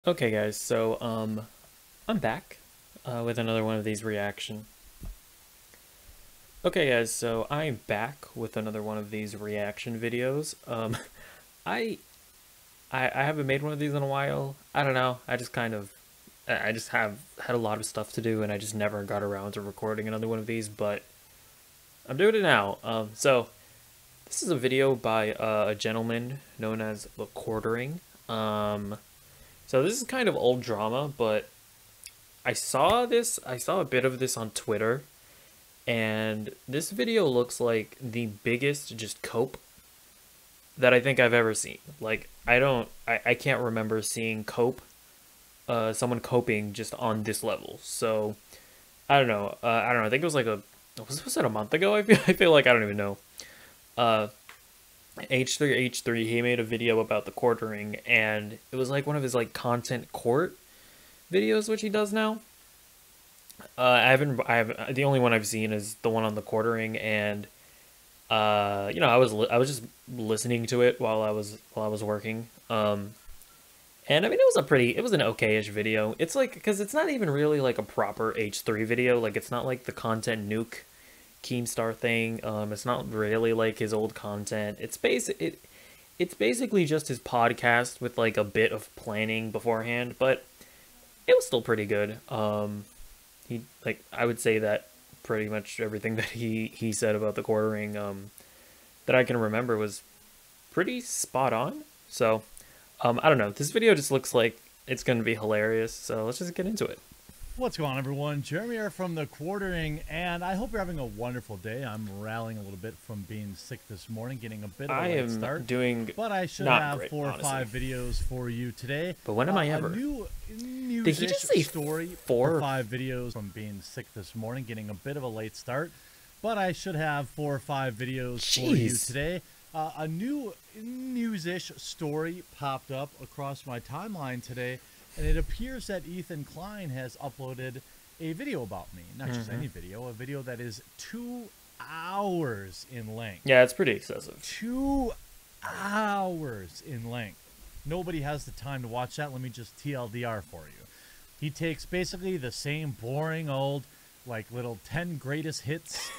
Okay guys, so I'm back with another one of these reaction. Okay guys, so I'm back with another one of these reaction videos. I I haven't made one of these in a while. I don't know. I just have had a lot of stuff to do and I just never got around to recording another one of these, but I'm doing it now. So this is a video by a gentleman known as The Quartering. So this is kind of old drama, but I saw a bit of this on Twitter, and this video looks like the biggest just cope that I think I've ever seen. Like, I can't remember seeing someone coping just on this level. So, I don't know, I think it was like was it a month ago? I feel like I don't even know. Uh, H3H3, he made a video about the quartering, and it was like one of his like content court videos, which he does now. I haven't. The only one I've seen is the one on the quartering, and I was just listening to it while I was working. And I mean, it was an okay-ish video. It's like, because it's not even really like a proper H3 video. Like, it's not like the content nuke Keemstar thing. It's not really like his old content. It's basically just his podcast with like a bit of planning beforehand, but it was still pretty good. I would say that pretty much everything that he said about the quartering that I can remember was pretty spot on. So I don't know. This video just looks like it's going to be hilarious. So let's just get into it. What's going on, everyone? Jeremy here from The Quartering, and I hope you're having a wonderful day. I'm rallying a little bit from being sick this morning, getting a bit of a late start. But I should have 4 or 5 videos for you today. But when am I ever? Did he just say story 4 or 5 videos from being sick this morning, getting a bit of a late start. But I should have 4 or 5 videos for you today. A new news-ish story popped up across my timeline today. And it appears that Ethan Klein has uploaded a video about me. Not just any video, a video that is 2 hours in length. Yeah, it's pretty excessive. 2 hours in length. Nobody has the time to watch that. Let me just TLDR for you. He takes basically the same boring old, like, little 10 greatest hits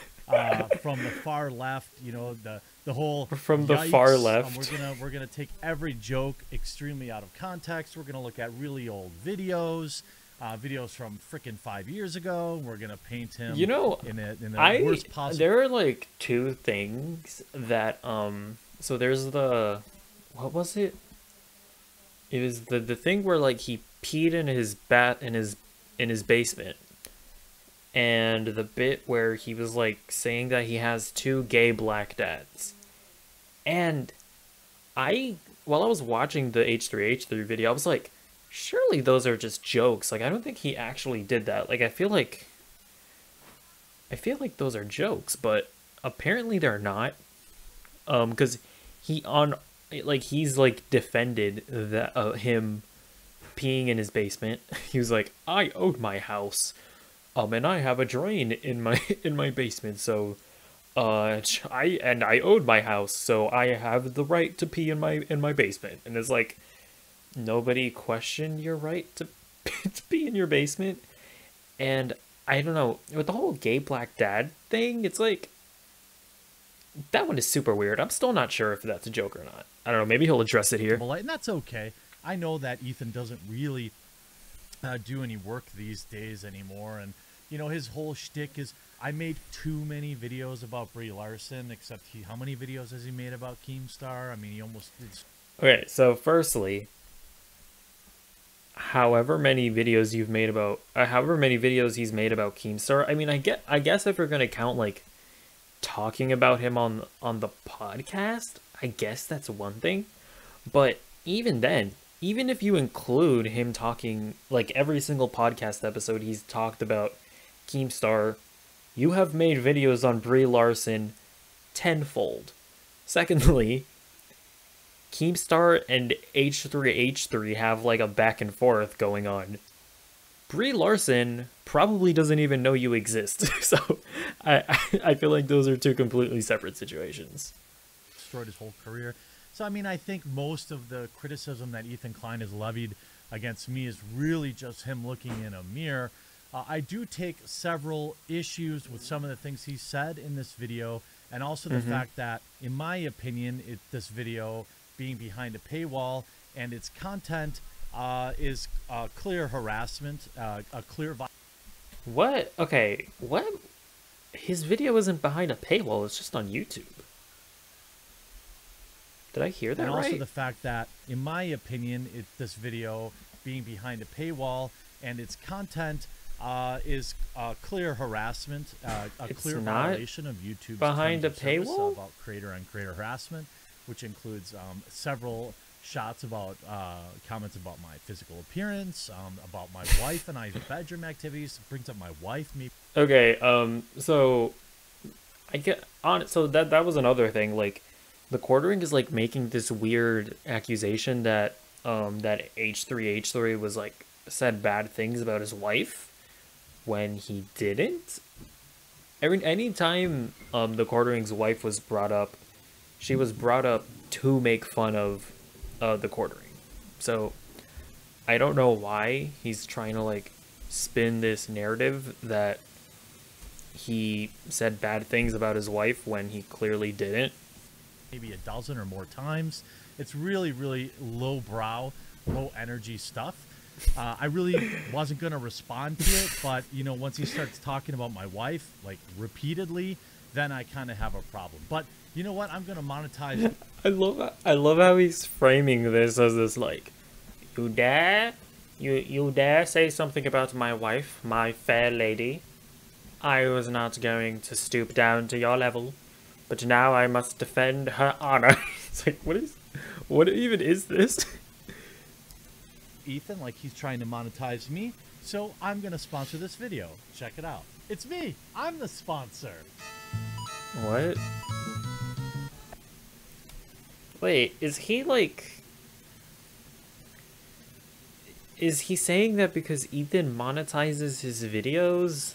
from the far left, you know, the whole from the far left. We're gonna take every joke extremely out of context. We're gonna look at really old videos, videos from frickin' 5 years ago. We're gonna paint him, you know, in the worst possible. There are like 2 things that So there's what was it? It was the thing where like he peed in his in his basement. And the bit where he was like saying that he has 2 gay black dads. And while I was watching the H3H3 video, I was like, surely those are just jokes. Like, I don't think he actually did that. Like, I feel like those are jokes, but apparently they're not. Because he's like defended that him peeing in his basement. He was like, I owed my house. And I have a drain in my basement, so I owed my house, so I have the right to pee in my basement. And it's like, nobody questioned your right to pee in your basement. And I don't know, with the whole gay black dad thing, it's like, that one is super weird. I'm still not sure if that's a joke or not. I don't know, maybe he'll address it here. And that's okay. I know that Ethan doesn't really do any work these days anymore, and you know, his whole shtick is, I made too many videos about Brie Larson, except how many videos has he made about Keemstar? I mean, he almost did. Okay, so firstly, however many videos he's made about Keemstar, I mean, I guess if we're gonna count like talking about him on the podcast, I guess that's one thing. But even then, even if you include him talking, like every single podcast episode he's talked about Keemstar, you have made videos on Brie Larson tenfold. Secondly, Keemstar and H3H3 have like a back and forth going on. Brie Larson probably doesn't even know you exist. So I feel like those are 2 completely separate situations. Destroyed his whole career. So I mean, I think most of the criticism that Ethan Klein has levied against me is really just him looking in a mirror. I do take several issues with some of the things he said in this video, and also the fact that, in my opinion, this video being behind a paywall and its content is clear harassment, a clear What? Okay, what? His video isn't behind a paywall, it's just on YouTube. Did I hear that right? And also the fact that, in my opinion, this video being behind a paywall and its content is clear harassment, a clear violation of YouTube's behind a paywall about creator-on-creator harassment, which includes several shots about comments about my physical appearance, about my wife and I's bedroom activities. Brings up my wife. Me. Okay. So I get on. So that was another thing. Like, the Quartering is like making this weird accusation that that H3H3 was like said bad things about his wife when he didn't. Anytime the Quartering's wife was brought up, she was brought up to make fun of the Quartering. So I don't know why he's trying to like spin this narrative that he said bad things about his wife when he clearly didn't. Maybe a dozen or more times. It's really, really low-brow, low-energy stuff. I really wasn't going to respond to it, but, you know, once he starts talking about my wife, like, repeatedly, then I kind of have a problem. But, you know what? I'm going to monetize. I love how he's framing this as this, like, you dare say something about my wife, my fair lady? I was not going to stoop down to your level, but now I must defend her honor. It's like, what even is this? Ethan, like he's trying to monetize me, so I'm gonna sponsor this video. Check it out. It's me. I'm the sponsor. What? Wait, is he saying that because Ethan monetizes his videos,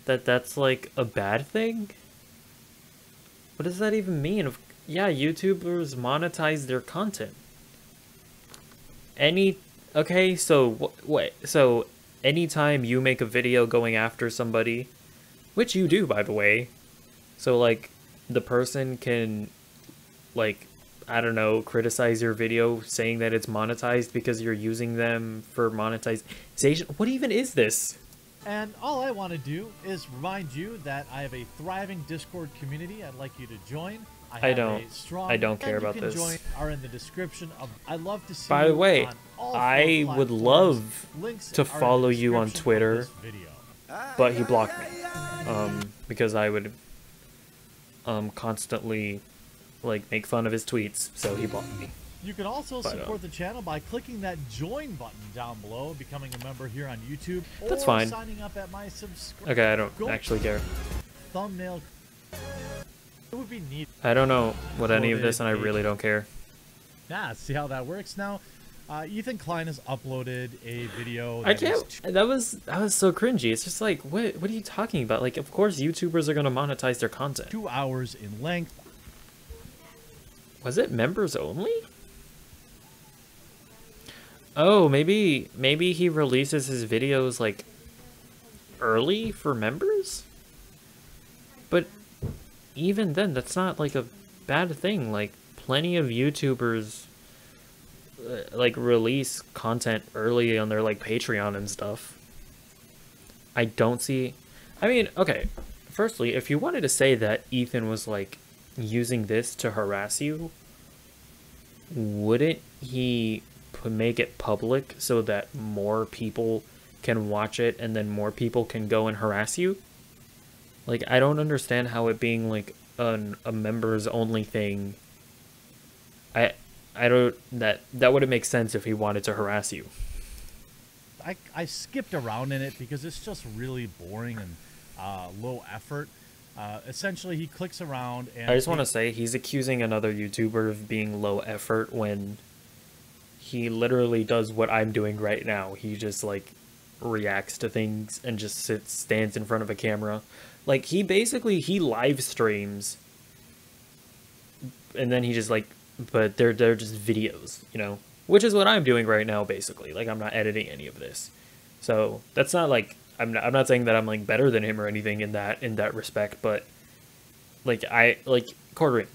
that's like a bad thing? What does that even mean? Yeah, YouTubers monetize their content. Okay, so wait, so anytime you make a video going after somebody, which you do, by the way, so like the person can, like, I don't know, criticize your video saying that it's monetized because you're using them for monetization. What even is this? And all I want to do is remind you that I have a thriving Discord community I'd like you to join. I don't care about this. Join are in the description of. I love to see. By the way, I would love to follow you on Twitter, but he blocked me because I would constantly like make fun of his tweets, so he blocked me. You can also support the channel by clicking that join button down below, becoming a member here on YouTube. That's or fine. Signing up at my subscribe. Okay, I don't actually care. Thumbnail. It would be neat. I don't know what any of this, and I really don't care. Nah, see how that works now. Ethan Klein has uploaded a video. I can't. That was so cringy. It's just like, what are you talking about? Like, of course, YouTubers are gonna monetize their content. 2 hours in length. Was it members only? Oh, maybe he releases his videos like early for members? But even then, that's not like a bad thing. Like, plenty of YouTubers like release content early on their like Patreon and stuff. I don't see. I mean, okay. Firstly, if you wanted to say that Ethan was like using this to harass you, wouldn't he make it public so that more people can watch it and then more people can go and harass you? Like, I don't understand how it being like a members only thing. I don't, that wouldn't make sense if he wanted to harass you. I skipped around in it because it's just really boring and low effort. Essentially, he clicks around and... I just want to say, he's accusing another YouTuber of being low effort when he literally does what I'm doing right now. He just, like, reacts to things and just stands in front of a camera. Like, he live streams, and then he just, like, but they're just videos, you know? which is what I'm doing right now, basically. Like, I'm not editing any of this. So that's not like I'm not saying that I'm like better than him or anything in that respect, but like Corey,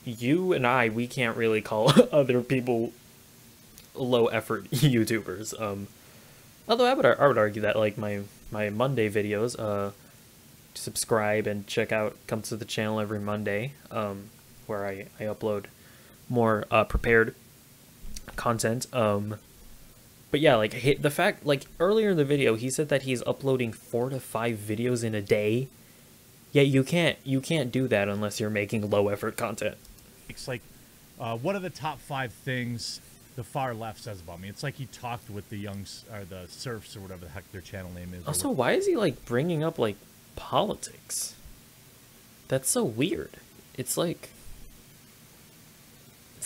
you and we can't really call other people low effort YouTubers. Although I would argue that like my Monday videos, subscribe and check out, come to the channel every Monday, where I upload more prepared content. But yeah, like the fact, like earlier in the video, he said that he's uploading 4 to 5 videos in a day. Yeah, you can't do that unless you're making low effort content. It's like, what are the top 5 things the far left says about me? It's like he talked with the or the Surfs or whatever the heck their channel name is. Also, why is he like bringing up like politics? That's so weird. It's like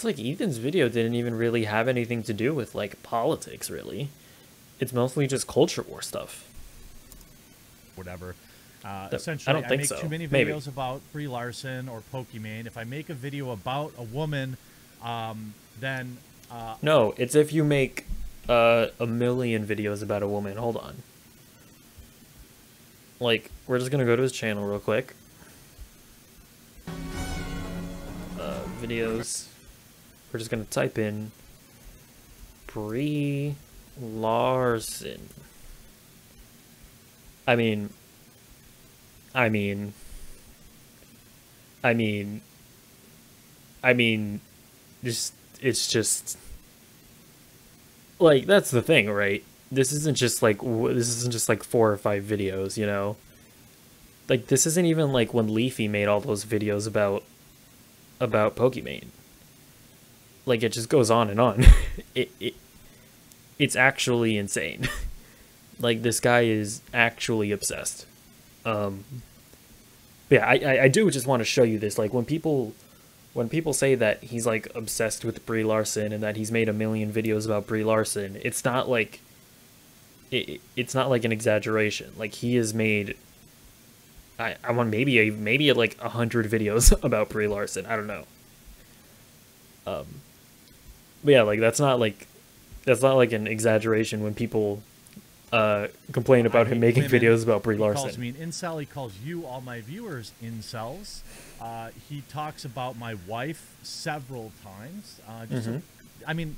Ethan's video didn't even really have anything to do with like politics, really. It's mostly just culture war stuff. Whatever. Essentially, I make too many videos about Brie Larson or Pokimane. If I make a video about a woman, then... No, it's if you make a million videos about a woman. Hold on. Like, we're just gonna go to his channel real quick. Videos. We're just gonna type in Brie Larson. I mean, it's just like, that's the thing, right? This isn't just like 4 or 5 videos, you know? Like, this isn't even like when Leafy made all those videos about Pokimane. Like, it just goes on and on. It's actually insane. Like, this guy is actually obsessed. Yeah, I do just want to show you this. Like, when people say that he's like obsessed with Brie Larson and that he's made a million videos about Brie Larson, it's not like it's not like an exaggeration. Like, he has made I want maybe like 100 videos about Brie Larson. I don't know. But yeah, like that's not like an exaggeration when people complain about him making videos about Brie Larson. He calls me an incel. He calls you, all my viewers, incels. He talks about my wife several times. I mean,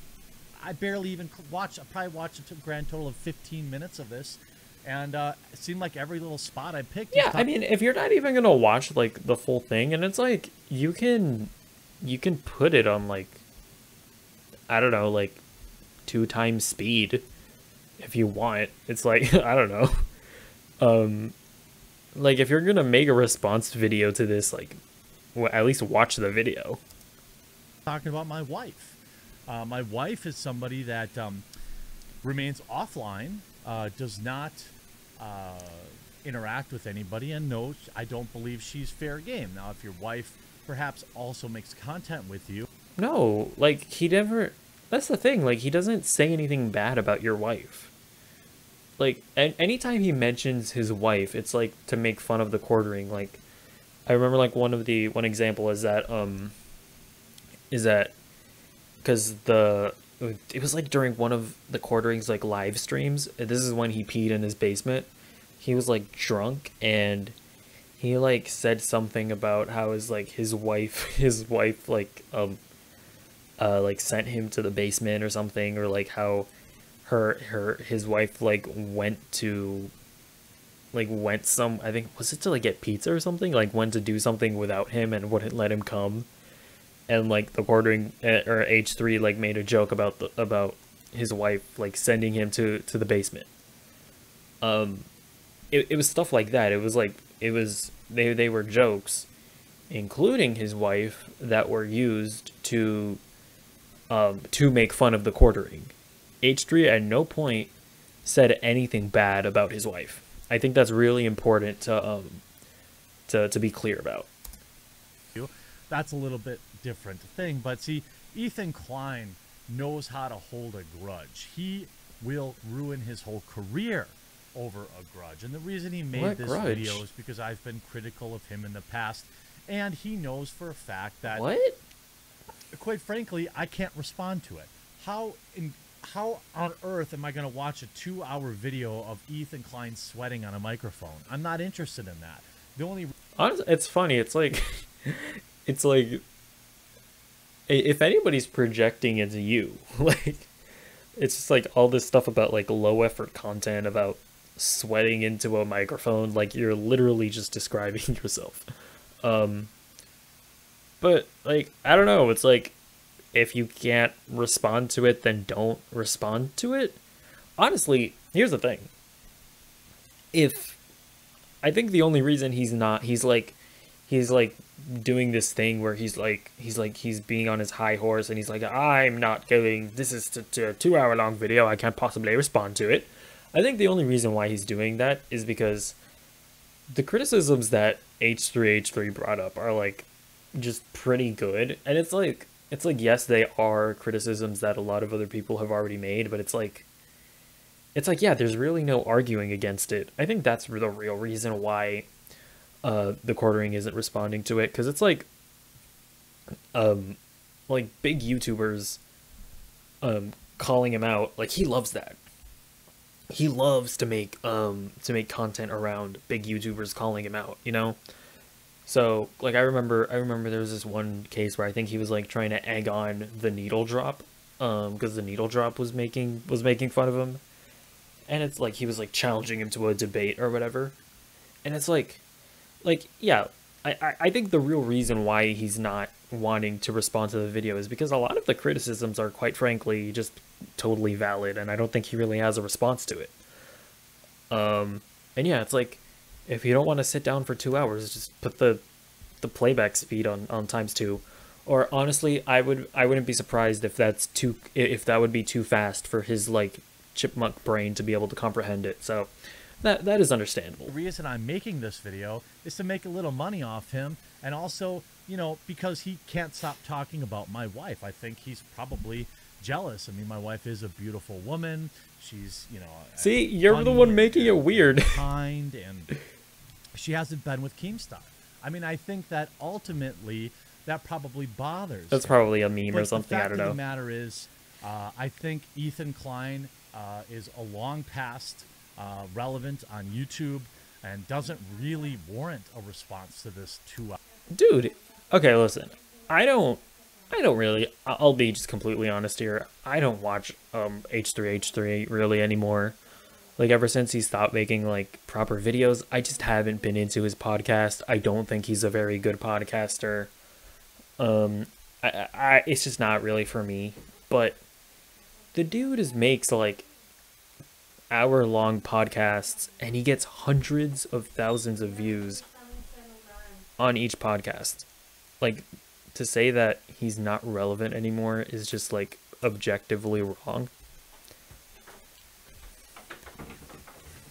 I barely even watched. I probably watched a grand total of 15 minutes of this, and it seemed like every little spot I picked. Yeah, I mean, if you're not even gonna watch like the full thing, and it's like you can put it on like, I don't know, like 2 times speed if you want. It's like, I don't know. Like, if you're gonna make a response video to this, like, at least watch the video. Talking about my wife. My wife is somebody that remains offline, does not interact with anybody, and no, I don't believe she's fair game. Now, if your wife perhaps also makes content with you. No, like, he never... That's the thing, like, he doesn't say anything bad about your wife. Like, anytime he mentions his wife, it's like to make fun of the quartering. Like, I remember like one example is that because it was like during one of the quartering's like live streams. This is when he peed in his basement. He was like drunk, and he like said something about how his wife like sent him to the basement or something, or like how his wife like went some, I think, was it to like get pizza or something, like went to do something without him and wouldn't let him come, and like the quartering or H3 like made a joke about his wife like sending him to the basement. It was stuff like that. It was like they were jokes, including his wife, that were used to make fun of the quartering. H3 at no point said anything bad about his wife. I think that's really important to be clear about. That's a little bit different thing, but see, Ethan Klein knows how to hold a grudge. He will ruin his whole career over a grudge, and the reason he made this video is because I've been critical of him in the past, and he knows for a fact that, what? quite frankly, I can't respond to it. how on earth am I going to watch a 2-hour video of Ethan Klein sweating on a microphone? I'm not interested in that. The only Honestly, it's funny. It's like, it's like, if anybody's projecting, it's you. Like, it's just like all this stuff about like low effort content about sweating into a microphone. Like, you're literally just describing yourself. But like, I don't know. It's like, if you can't respond to it, then don't respond to it. Honestly, here's the thing. If I think the only reason he's like doing this thing where he's being on his high horse and he's like, I'm not going, this is a 2 hour long video, I can't possibly respond to it. I think the only reason why he's doing that is because the criticisms that H3H3 brought up are like just pretty good. And it's like, yes, they are criticisms that a lot of other people have already made, but it's like, yeah, there's really no arguing against it. I think that's the real reason why the quartering isn't responding to it, because it's like big YouTubers calling him out. Like, he loves that. He loves to make content around big YouTubers calling him out, you know? So, like, I remember there was this one case where I think he was like trying to egg on the needle drop, because the needle drop was making fun of him. And it's like he was like challenging him to a debate or whatever. And it's like yeah, I think the real reason why he's not wanting to respond to the video is because a lot of the criticisms are, quite frankly, just totally valid, and I don't think he really has a response to it. And yeah, it's like, if you don't want to sit down for 2 hours, just put the playback speed on ×2. Or honestly, I wouldn't be surprised if that would be too fast for his like chipmunk brain to be able to comprehend it. So that is understandable. The reason I'm making this video is to make a little money off him, and also, you know, because he can't stop talking about my wife. I think he's probably jealous. I mean, my wife is a beautiful woman. She's, you know, see, you're the one making it weird. Kind, and she hasn't been with Keemstar. I mean, I think that ultimately that probably bothers. That's him. Probably a meme But or something. I don't know. The matter is, I think Ethan Klein is a long past relevant on YouTube and doesn't really warrant a response to this 2 hours. Dude, okay, listen. I don't really, I'll be just completely honest here. I don't watch H3H3 really anymore. Like, ever since he stopped making like proper videos, I just haven't been into his podcast. I don't think he's a very good podcaster. It's just not really for me. But the dude makes like hour-long podcasts, and he gets hundreds of thousands of views on each podcast. Like, to say that he's not relevant anymore is just like objectively wrong.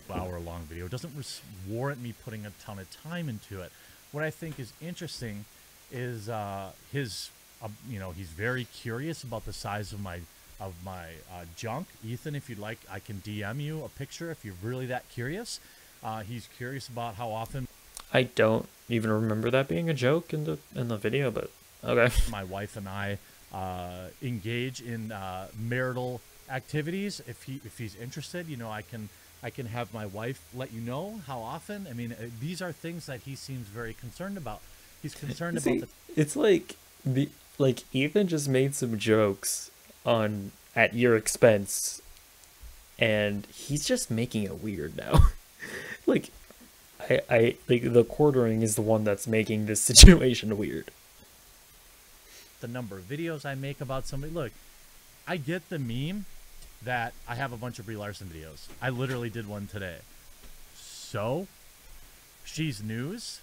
Hour-long video doesn't warrant me putting a ton of time into it. What I think is interesting is his, you know, he's very curious about the size of my junk. Ethan, if you'd like, I can DM you a picture if you're really that curious. He's curious about how often. I don't even remember that being a joke in the video, but okay. My wife and I engage in marital activities. If he's interested, you know, I can have my wife let you know how often. I mean, these are things that he seems very concerned about. He's concerned about it's like Ethan just made some jokes at your expense, and he's just making it weird now. Like, I like, the quartering is the one that's making this situation weird. The number of videos I make about somebody. Look, I get the meme that I have a bunch of Brie Larson videos. I literally did one today. So, she's news.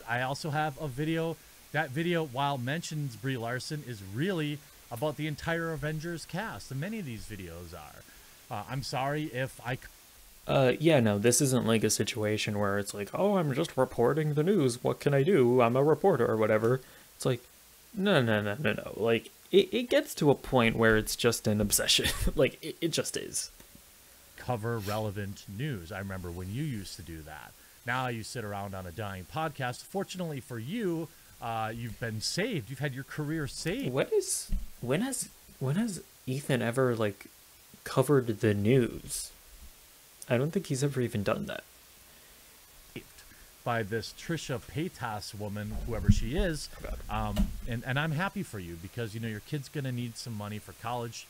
I also have a video. That video, while mentions Brie Larson, is really about the entire Avengers cast, and many of these videos are. I'm sorry if I. Yeah, no, this isn't like a situation where it's like, oh, I'm just reporting the news. What can I do? I'm a reporter or whatever. It's like, no. Like, it gets to a point where it's just an obsession. Like, it just is. Cover relevant news. I remember when you used to do that. Now you sit around on a dying podcast. Fortunately for you, you've been saved. You've had your career saved. When has Ethan ever like covered the news. I don't think he's ever even done that. By this Trisha Paytas woman, whoever she is, and I'm happy for you, because you know your kid's gonna need some money for college,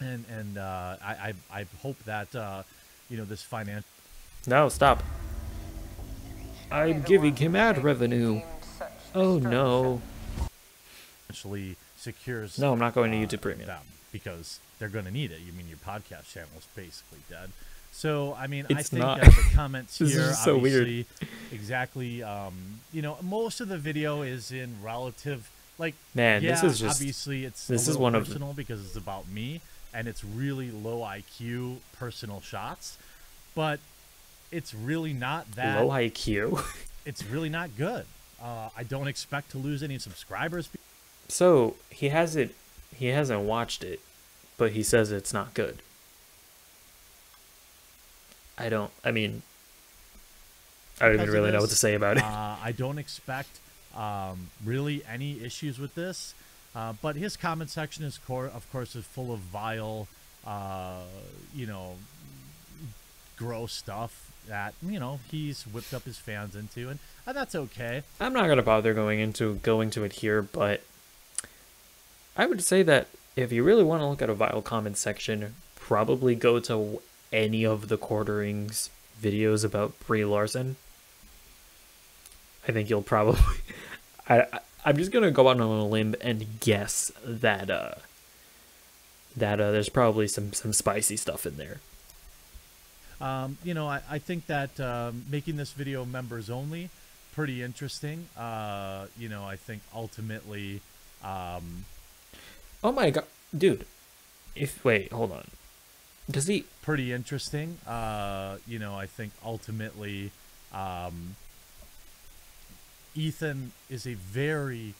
and I hope that you know this financial. No, stop. I'm giving him ad revenue. Oh no. Actually secures. No, I'm not going to YouTube Premium. Them, because they're going to need it. You mean your podcast channel is basically dead. So I mean, It's I think not. that the comments This here is so obviously weird. exactly. You know, most of the video is in relative. Like, Man, yeah, this is just. obviously it's This a is little one of. personal because it's about me, and it's really low IQ personal shots, but it's really not that Low IQ. It's really not good. I don't expect to lose any subscribers. So he hasn't watched it, but he says it's not good. I don't even really know what to say about it. I don't expect really any issues with this, but his comment section is of course is full of vile, you know, gross stuff that you know he's whipped up his fans into, and that's okay. I'm not gonna bother going into it here, but I would say that if you really want to look at a vile comment section, probably go to any of the Quarterings videos about Brie Larson. I think you'll probably. I'm just gonna go out on a limb and guess that there's probably some spicy stuff in there. You know, I think that making this video members only, pretty interesting. You know, I think ultimately. Oh my god, dude! Wait, hold on. Does he? Pretty interesting. You know, I think ultimately, Ethan is a very,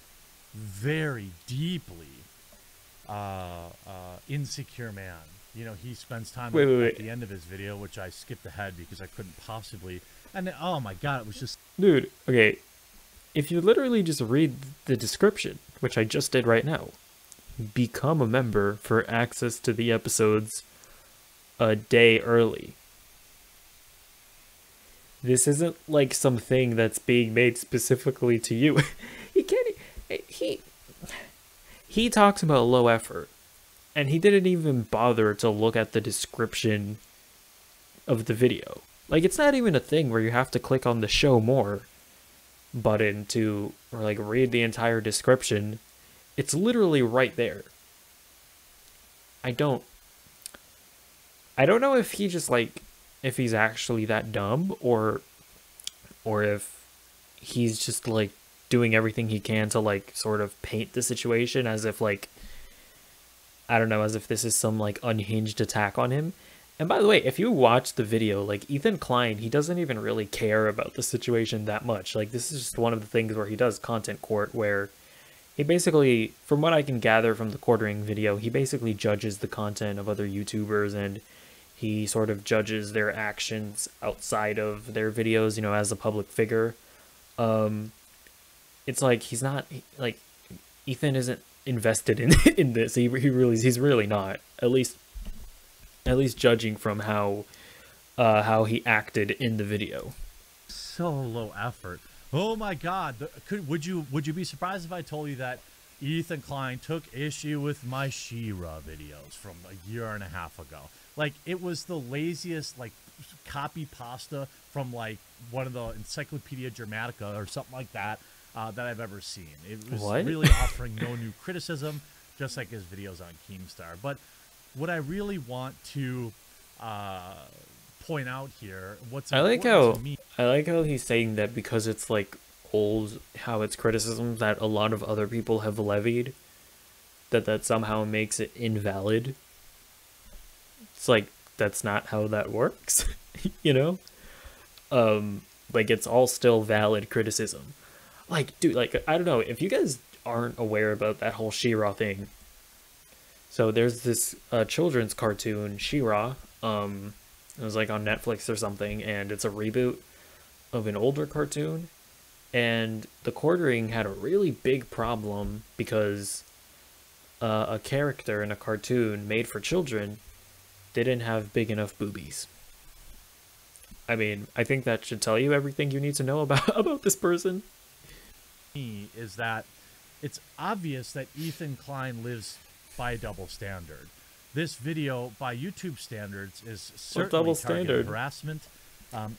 very deeply insecure man. You know, he spends time at the end of his video, which I skipped ahead because I couldn't possibly. And oh my god, it was just. Dude, okay. If you literally just read the description, which I just did right now, become a member for access to the episodes a day early. This isn't like something that's being made specifically to you. He talks about low effort, and he didn't even bother to look at the description of the video. Like, it's not even a thing where you have to click on the show more button or like read the entire description. It's literally right there. I don't know if he just like if he's actually that dumb or if he's just like doing everything he can to like sort of paint the situation as if like I don't know, as if this is some like unhinged attack on him. And by the way, if you watch the video, like Ethan Klein, he doesn't even really care about the situation that much. Like this is just one of the things where he does content court where he basically, from what I can gather from the Quartering video, he basically judges the content of other YouTubers and he sort of judges their actions outside of their videos, you know, as a public figure. It's like he's not like Ethan isn't invested in this. He's really not. At least judging from how he acted in the video. So low effort. Oh my god. Would you be surprised if I told you that Ethan Klein took issue with my She-Ra videos from a year and a half ago? Like, it was the laziest, like, copy pasta from, like, one of the Encyclopedia Dramatica or something like that that I've ever seen. It was really offering no new criticism, just like his videos on Keemstar. But what I really want to point out here, I like how he's saying that because it's, like, old, how it's criticisms that a lot of other people have levied, that somehow makes it invalid. It's like, that's not how that works, you know? Like, it's all still valid criticism. Like, dude, like, I don't know, if you guys aren't aware about that whole She-Ra thing, so there's this children's cartoon, She-Ra, it was, like, on Netflix or something, and it's a reboot of an older cartoon, and the Quartering had a really big problem because a character in a cartoon made for children didn't have big enough boobies. I mean, I think that should tell you everything you need to know about this person. Is that it's obvious that Ethan Klein lives by a double standard. This video, by YouTube standards, is certainly targeted harassment.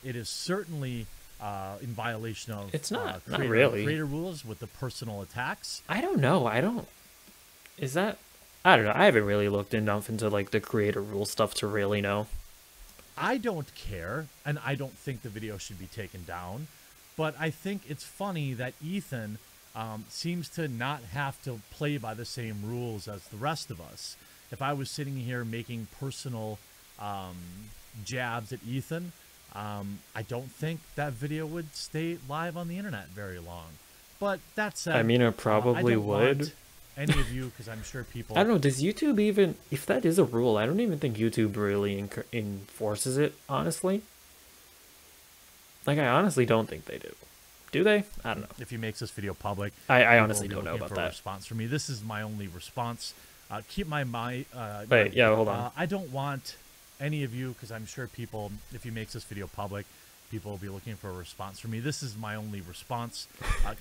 It is certainly in violation of it's not really creator rules with the personal attacks. I don't know. I don't know. I haven't really looked enough into like the creator rule stuff to really know. I don't care, and I don't think the video should be taken down. But I think it's funny that Ethan seems to not have to play by the same rules as the rest of us. If I was sitting here making personal jabs at Ethan, I don't think that video would stay live on the internet very long. But that said, I mean, it probably would. Any of you, because I'm sure people... I don't know, does YouTube even... If that is a rule, I don't even think YouTube really enforces it, honestly. Like, I honestly don't think they do. Do they? I don't know. If he makes this video public... I honestly don't know about that. Response from me. This is my only response. Keep my mind... Wait, yeah, hold on. I don't want any of you, because I'm sure people, if he makes this video public, people will be looking for a response from me. This is my only response.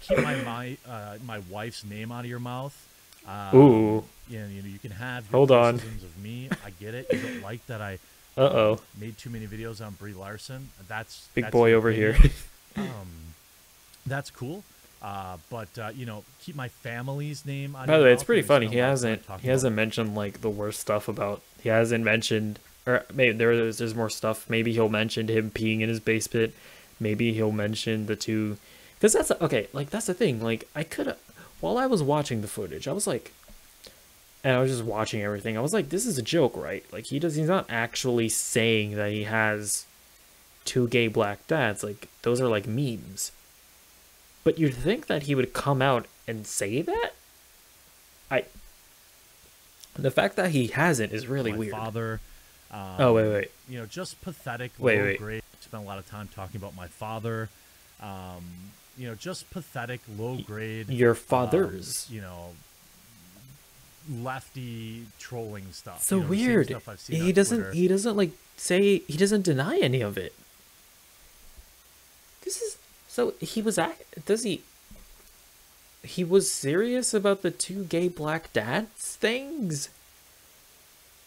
Keep my wife's name out of your mouth. Ooh. Yeah, you can have your Hold on. criticisms of me. I get it. You don't like that I made too many videos on Brie Larson. That's boy over here. That's cool. But keep my family's name out of your mouth. By the way, it's pretty funny. He hasn't mentioned like the worst stuff about. He hasn't mentioned, or maybe there's more stuff. Maybe he'll mention him peeing in his basement. Maybe he'll mention the two. Because that's okay. Like that's the thing. Like I could have. While I was watching the footage, I was like, and I was just watching everything, I was like, this is a joke, right? Like, he's not actually saying that he has two gay black dads. Like, those are like memes. But you'd think that he would come out and say that? The fact that he hasn't is really weird. My father. Oh, wait. Just pathetic. Wait. Grade. Spent a lot of time talking about my father. Just pathetic, low grade. Your father's. Lefty trolling stuff. So weird. Stuff I've seen he doesn't like say, he doesn't deny any of it. He was serious about the two gay black dads things?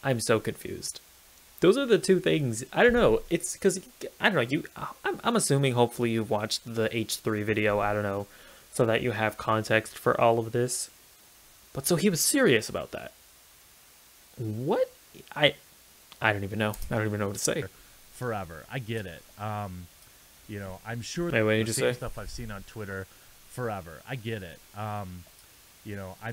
I'm so confused. Those are the two things. I don't know. It's because, I don't know, I'm assuming hopefully you've watched the H3 video, I don't know, so that you have context for all of this. But so he was serious about that. What? I don't even know. I don't even know what to say. Forever. I get it. I'm sure the same stuff I've seen on Twitter, forever. I get it. I'm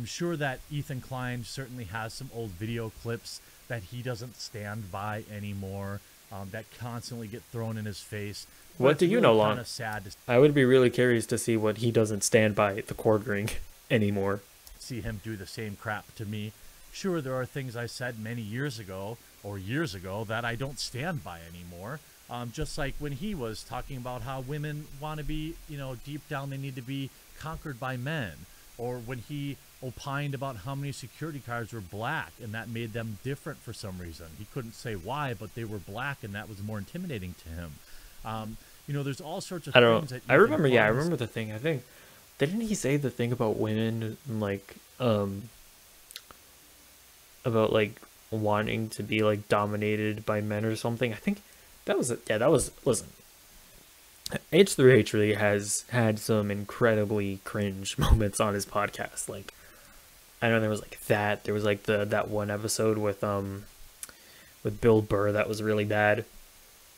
sure that Ethan Klein certainly has some old video clips that he doesn't stand by anymore, that constantly get thrown in his face. But what do you know, Lon? Sad to I would be really curious to see what he doesn't stand by at the quartering anymore. See him do the same crap to me. Sure, there are things I said many years ago that I don't stand by anymore. Just like when he was talking about how women want to be, deep down they need to be conquered by men. Or when he opined about how many security guards were black and that made them different for some reason. He couldn't say why, but they were black and that was more intimidating to him. There's all sorts of things that I remember the thing. I think, didn't he say the thing about women, like, about like wanting to be like dominated by men or something? I think that was listen, H3H3 has had some incredibly cringe moments on his podcast. Like, I know there was like that. There was like that one episode with Bill Burr that was really bad.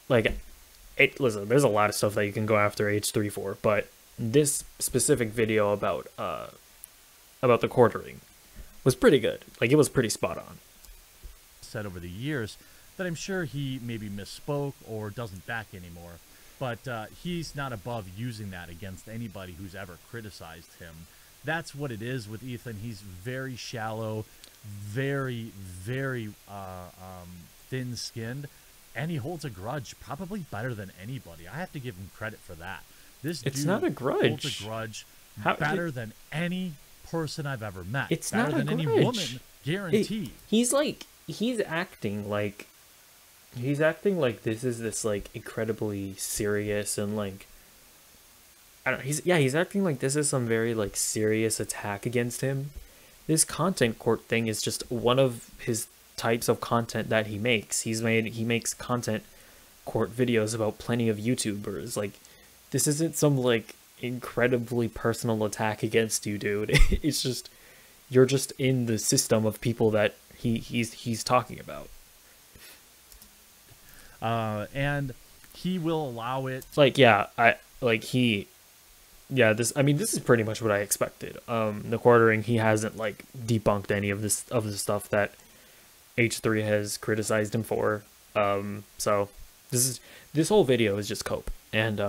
Like, listen, there's a lot of stuff that you can go after H3 for, but this specific video about the quartering was pretty good. Like, it was pretty spot on. Said over the years that I'm sure he maybe misspoke or doesn't back anymore. But he's not above using that against anybody who's ever criticized him. That's what it is with Ethan. He's very shallow, very, very thin-skinned, and he holds a grudge probably better than anybody. I have to give him credit for that. This dude not a grudge. Holds a grudge better than any person I've ever met. It's better not a than grudge. any woman Guaranteed. He's acting like this is this like incredibly serious and like I don't know, he's acting like this is some very like serious attack against him. This content court thing is just one of his types of content that he makes. He makes content court videos about plenty of YouTubers. Like, this isn't some like incredibly personal attack against you, dude. It's just you're just in the system of people that he's talking about. And he will allow it. Like, yeah, this, I mean, this is pretty much what I expected. The quartering, he hasn't like debunked any of the stuff that H3 has criticized him for. So this whole video is just cope, and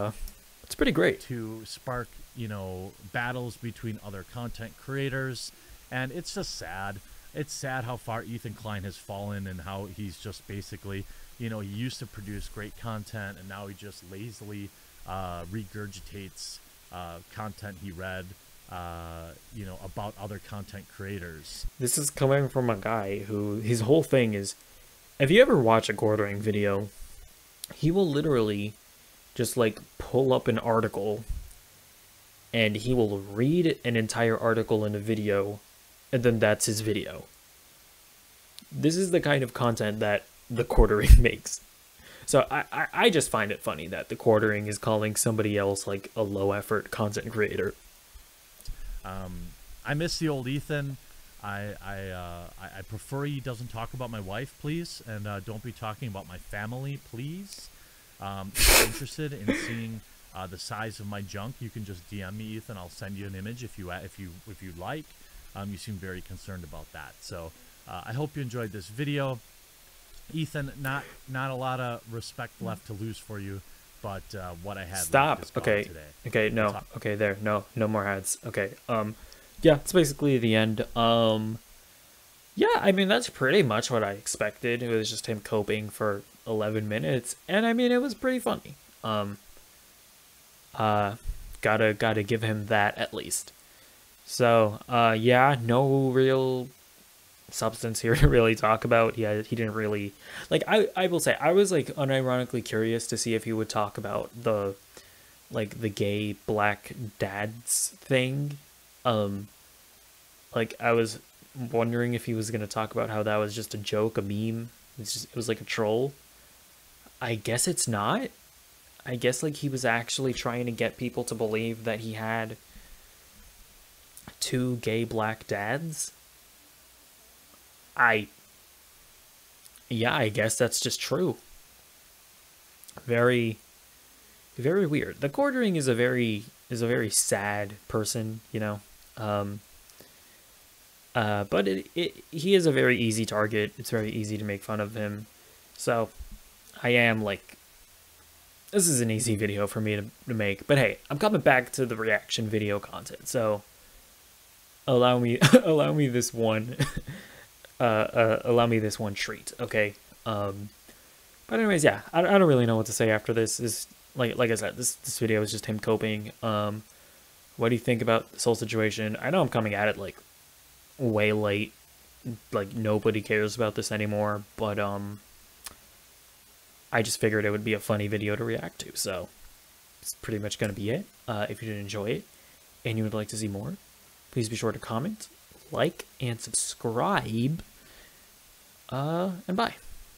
it's pretty great to spark, you know, battles between other content creators, and it's just sad. It's sad how far Ethan Klein has fallen and how he's just basically, you know, he used to produce great content and now he just lazily regurgitates content he read, you know, about other content creators. This is coming from a guy who his whole thing is, if you ever watch a quartering video, he will literally just like pull up an article and he will read an entire article in a video, and then that's his video. This is the kind of content that the quartering makes. So I just find it funny that the quartering is calling somebody else like a low effort content creator. I miss the old Ethan. I prefer he doesn't talk about my wife, please, and don't be talking about my family, please. If you're interested in seeing the size of my junk, you can just DM me, Ethan. I'll send you an image if you like. You seem very concerned about that. So I hope you enjoyed this video. Ethan, not a lot of respect left to lose for you, but what I had Stop. Okay. today. Okay, no. Okay, there. No more ads. Okay. Yeah, it's basically the end. Yeah, I mean, that's pretty much what I expected. It was just him coping for 11 minutes, and I mean, it was pretty funny. Gotta give him that at least. So, yeah, no real substance here to really talk about. Yeah, he didn't really, like, I will say, I was, like, unironically curious to see if he would talk about the, like, the gay black dads thing. Like, I was wondering if he was going to talk about how that was just a joke, a meme. It was like a troll. I guess it's not. I guess, like, he was actually trying to get people to believe that he had 2 gay black dads. Yeah, I guess that's just true. Very, very weird. The quartering is a very sad person, you know. But he is a very easy target. It's very easy to make fun of him. So I am like, this is an easy video for me to make. But hey, I'm coming back to the reaction video content. So allow me this one allow me this one treat, okay? But anyways, yeah, I don't really know what to say after this. Is like I said, this video is just him coping. What do you think about this whole situation? I know I'm coming at it like way late, like nobody cares about this anymore, but I just figured it would be a funny video to react to, so it's pretty much gonna be it. If you did enjoy it and you would like to see more, please be sure to comment, like, and subscribe. And bye.